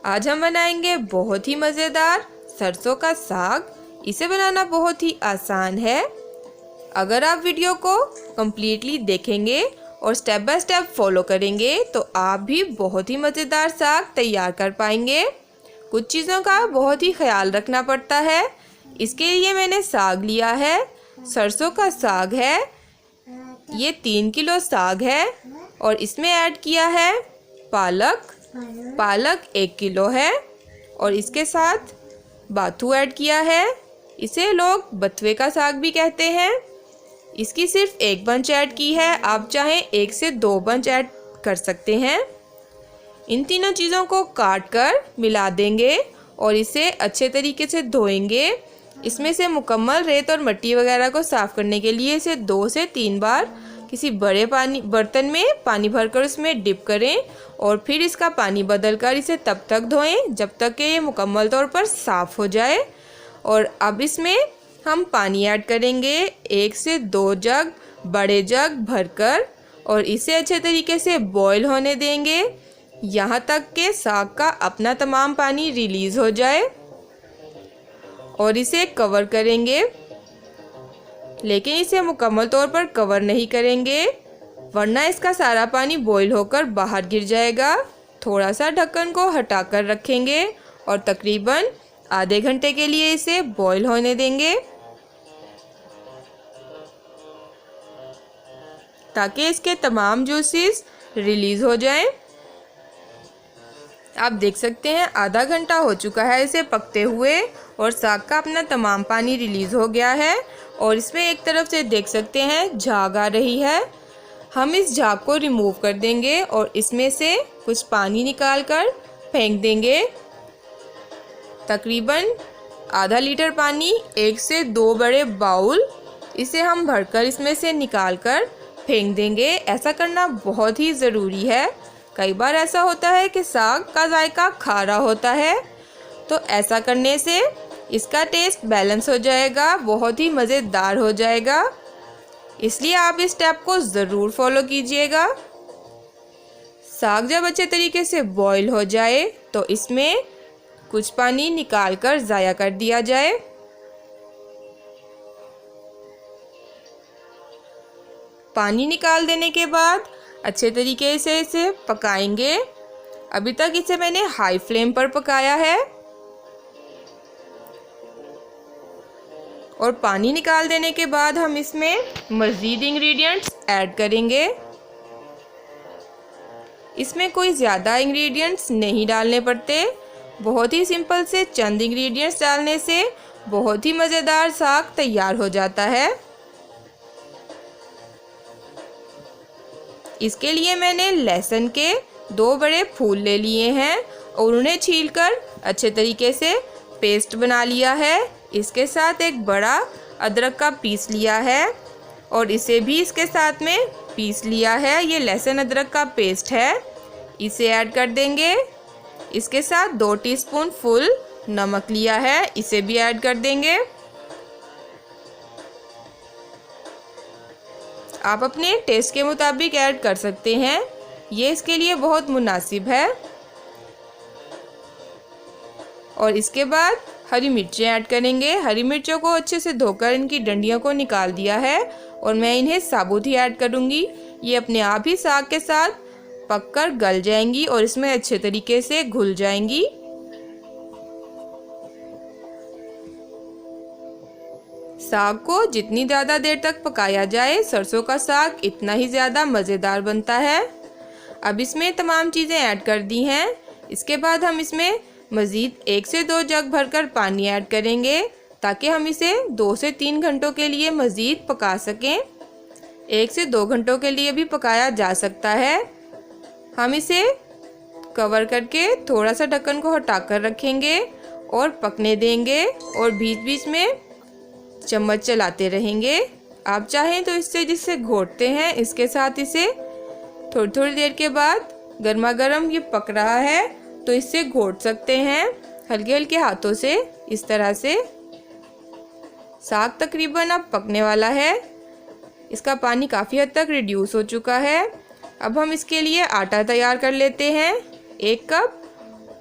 आज हम बनाएंगे बहुत ही मज़ेदार सरसों का साग। इसे बनाना बहुत ही आसान है। अगर आप वीडियो को कम्प्लीटली देखेंगे और स्टेप बाय स्टेप फॉलो करेंगे तो आप भी बहुत ही मज़ेदार साग तैयार कर पाएंगे। कुछ चीज़ों का बहुत ही ख्याल रखना पड़ता है। इसके लिए मैंने साग लिया है, सरसों का साग है, ये 3 किलो साग है और इसमें ऐड किया है पालक 1 किलो है और इसके साथ बाथू ऐड किया है। इसे लोग बथुए का साग भी कहते हैं। इसकी सिर्फ 1 बंच ऐड की है, आप चाहें 1 से 2 बंच ऐड कर सकते हैं। इन तीनों चीज़ों को काट कर मिला देंगे और इसे अच्छे तरीके से धोएंगे। इसमें से मुकम्मल रेत और मिट्टी वगैरह को साफ़ करने के लिए इसे 2 से 3 बार किसी बड़े बर्तन में पानी भरकर उसमें डिप करें और फिर इसका पानी बदलकर इसे तब तक धोएं जब तक कि ये मुकम्मल तौर पर साफ़ हो जाए। और अब इसमें हम पानी ऐड करेंगे 1 से 2 जग बड़े जग भरकर और इसे अच्छे तरीके से बॉईल होने देंगे यहाँ तक कि साग का अपना तमाम पानी रिलीज़ हो जाए और इसे कवर करेंगे। लेकिन इसे मुकम्मल तौर पर कवर नहीं करेंगे वरना इसका सारा पानी बॉईल होकर बाहर गिर जाएगा। थोड़ा सा ढक्कन को हटाकर रखेंगे और तकरीबन आधे घंटे के लिए इसे बॉईल होने देंगे ताकि इसके तमाम जूसेस रिलीज़ हो जाएं। आप देख सकते हैं आधा घंटा हो चुका है इसे पकते हुए और साग का अपना तमाम पानी रिलीज़ हो गया है और इसमें एक तरफ से देख सकते हैं झाग आ रही है। हम इस झाग को रिमूव कर देंगे और इसमें से कुछ पानी निकाल कर फेंक देंगे। तकरीबन आधा लीटर पानी 1 से 2 बड़े बाउल इसे हम भरकर इसमें से निकाल कर फेंक देंगे। ऐसा करना बहुत ही ज़रूरी है। कई बार ऐसा होता है कि साग का जायका खारा होता है, तो ऐसा करने से इसका टेस्ट बैलेंस हो जाएगा, बहुत ही मज़ेदार हो जाएगा। इसलिए आप इस स्टेप को ज़रूर फॉलो कीजिएगा। साग जब अच्छे तरीके से बॉईल हो जाए तो इसमें कुछ पानी निकाल कर ज़ाया कर दिया जाए। पानी निकाल देने के बाद अच्छे तरीके से इसे पकाएंगे। अभी तक इसे मैंने हाई फ्लेम पर पकाया है और पानी निकाल देने के बाद हम इसमें मज़ीद इंग्रेडिएंट्स ऐड करेंगे। इसमें कोई ज़्यादा इंग्रेडिएंट्स नहीं डालने पड़ते, बहुत ही सिंपल से चंद इंग्रेडिएंट्स डालने से बहुत ही मज़ेदार साग तैयार हो जाता है। इसके लिए मैंने लहसुन के 2 बड़े फूल ले लिए हैं और उन्हें छीलकर अच्छे तरीके से पेस्ट बना लिया है। इसके साथ एक बड़ा अदरक का पीस लिया है और इसे भी इसके साथ में पीस लिया है। ये लहसुन अदरक का पेस्ट है, इसे ऐड कर देंगे। इसके साथ 2 टीस्पून फुल नमक लिया है, इसे भी ऐड कर देंगे। आप अपने टेस्ट के मुताबिक ऐड कर सकते हैं, ये इसके लिए बहुत मुनासिब है। और इसके बाद हरी मिर्चें ऐड करेंगे। हरी मिर्चों को अच्छे से धोकर इनकी डंडियों को निकाल दिया है और मैं इन्हें साबुत ही ऐड करूँगी। ये अपने आप ही साग के साथ पककर गल जाएंगी और इसमें अच्छे तरीके से घुल जाएंगी। साग को जितनी ज़्यादा देर तक पकाया जाए सरसों का साग इतना ही ज़्यादा मज़ेदार बनता है। अब इसमें तमाम चीज़ें ऐड कर दी हैं। इसके बाद हम इसमें मज़ीद 1 से 2 जग भरकर पानी ऐड करेंगे ताकि हम इसे 2 से 3 घंटों के लिए मज़ीद पका सकें। 1 से 2 घंटों के लिए भी पकाया जा सकता है। हम इसे कवर करके थोड़ा सा ढक्कन को हटाकर रखेंगे और पकने देंगे और बीच बीच में चम्मच चलाते रहेंगे। आप चाहें तो इससे जिससे घोटते हैं इसके साथ इसे थोड़ी थोड़ी देर के बाद गर्मा गर्म ये पक रहा है तो इससे घोट सकते हैं हल्के हल्के हाथों से। इस तरह से साग तकरीबन अब पकने वाला है, इसका पानी काफ़ी हद तक रिड्यूस हो चुका है। अब हम इसके लिए आटा तैयार कर लेते हैं। 1 कप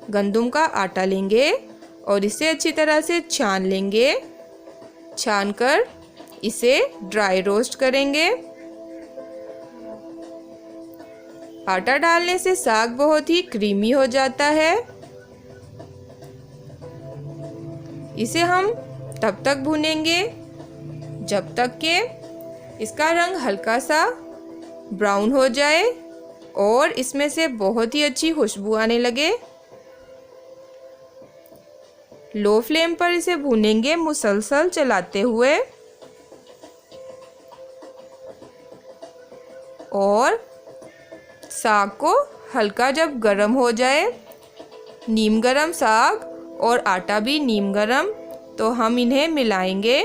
गंदम का आटा लेंगे और इसे अच्छी तरह से छान लेंगे। छानकर इसे ड्राई रोस्ट करेंगे। आटा डालने से साग बहुत ही क्रीमी हो जाता है। इसे हम तब तक भूनेंगे जब तक कि इसका रंग हल्का सा ब्राउन हो जाए और इसमें से बहुत ही अच्छी खुशबू आने लगे। लो फ्लेम पर इसे भूनेंगे मुसलसल चलाते हुए और साग को हल्का जब गरम हो जाए, नीम गरम साग और आटा भी नीम गरम, तो हम इन्हें मिलाएंगे।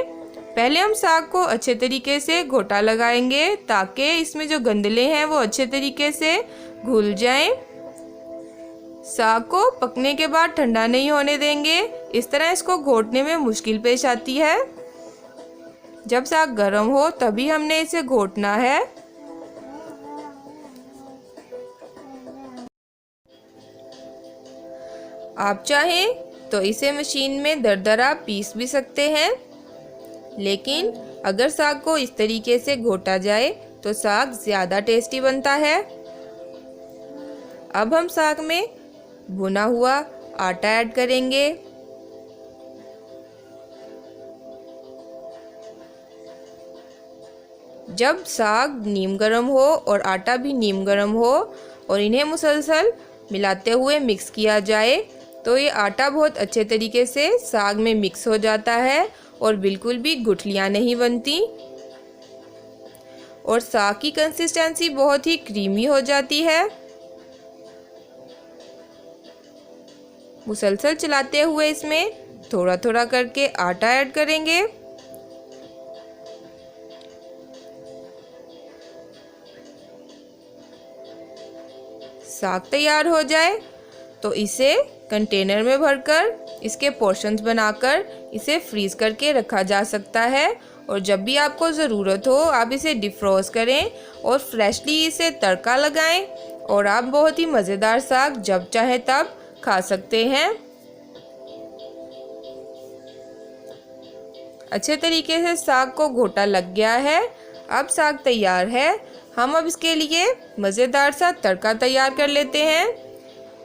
पहले हम साग को अच्छे तरीके से घोटा लगाएंगे ताकि इसमें जो गंदले हैं वो अच्छे तरीके से घुल जाएं। साग को पकने के बाद ठंडा नहीं होने देंगे, इस तरह इसको घोटने में मुश्किल पेश आती है। जब साग गर्म हो तभी हमने इसे घोटना है। आप चाहें तो इसे मशीन में दरदरा पीस भी सकते हैं, लेकिन अगर साग को इस तरीके से घोटा जाए तो साग ज़्यादा टेस्टी बनता है। अब हम साग में भुना हुआ आटा ऐड करेंगे। जब साग नीम गरम हो और आटा भी नीम गरम हो और इन्हें मुसलसल मिलाते हुए मिक्स किया जाए तो ये आटा बहुत अच्छे तरीके से साग में मिक्स हो जाता है और बिल्कुल भी गुठलियाँ नहीं बनती और साग की कंसिस्टेंसी बहुत ही क्रीमी हो जाती है। मुसलसल चलाते हुए इसमें थोड़ा थोड़ा करके आटा ऐड करेंगे। साग तैयार हो जाए तो इसे कंटेनर में भरकर इसके पोर्शंस बनाकर इसे फ्रीज करके रखा जा सकता है और जब भी आपको ज़रूरत हो आप इसे डिफ्रोस्ट करें और फ्रेशली इसे तड़का लगाएं और आप बहुत ही मज़ेदार साग जब चाहे तब खा सकते हैं। अच्छे तरीके से साग को घोटा लग गया है। अब साग तैयार है। हम अब इसके लिए मज़ेदार सा तड़का तैयार कर लेते हैं।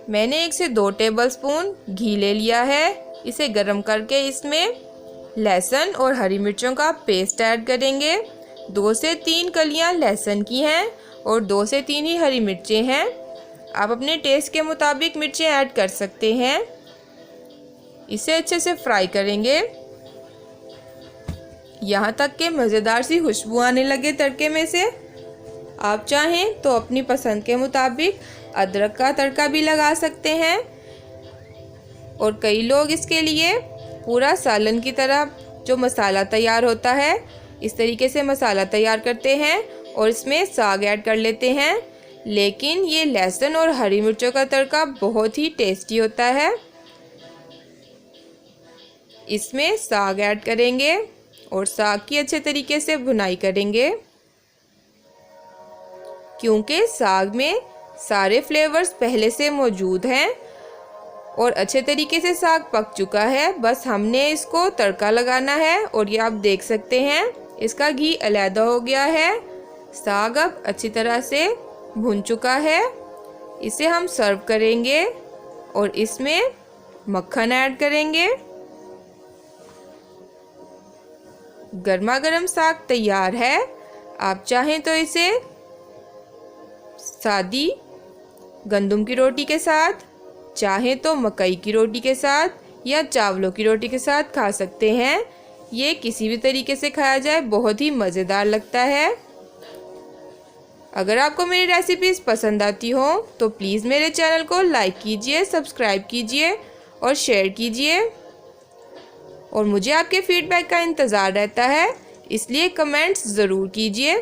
मैंने 1 से 2 टेबलस्पून घी ले लिया है। इसे गरम करके इसमें लहसुन और हरी मिर्चों का पेस्ट ऐड करेंगे। 2 से 3 कलियां लहसुन की हैं और 2 से 3 ही हरी मिर्चें हैं। आप अपने टेस्ट के मुताबिक मिर्चें ऐड कर सकते हैं। इसे अच्छे से फ्राई करेंगे यहाँ तक कि मज़ेदार सी खुशबू आने लगे तड़के में से। आप चाहें तो अपनी पसंद के मुताबिक अदरक का तड़का भी लगा सकते हैं और कई लोग इसके लिए पूरा सालन की तरह जो मसाला तैयार होता है इस तरीके से मसाला तैयार करते हैं और इसमें साग ऐड कर लेते हैं। लेकिन ये लहसुन और हरी मिर्चों का तड़का बहुत ही टेस्टी होता है। इसमें साग ऐड करेंगे और साग की अच्छे तरीके से भुनाई करेंगे क्योंकि साग में सारे फ्लेवर्स पहले से मौजूद हैं और अच्छे तरीके से साग पक चुका है। बस हमने इसको तड़का लगाना है और ये आप देख सकते हैं इसका घी अलहदा हो गया है। साग अब अच्छी तरह से भुन चुका है। इसे हम सर्व करेंगे और इसमें मक्खन ऐड करेंगे। गर्मा गर्म साग तैयार है। आप चाहें तो इसे सादी गंदम की रोटी के साथ, चाहें तो मकई की रोटी के साथ या चावलों की रोटी के साथ खा सकते हैं। ये किसी भी तरीके से खाया जाए बहुत ही मज़ेदार लगता है। अगर आपको मेरी रेसिपीज़ पसंद आती हो तो प्लीज़ मेरे चैनल को लाइक कीजिए, सब्सक्राइब कीजिए और शेयर कीजिए और मुझे आपके फीडबैक का इंतज़ार रहता है, इसलिए कमेंट्स ज़रूर कीजिए।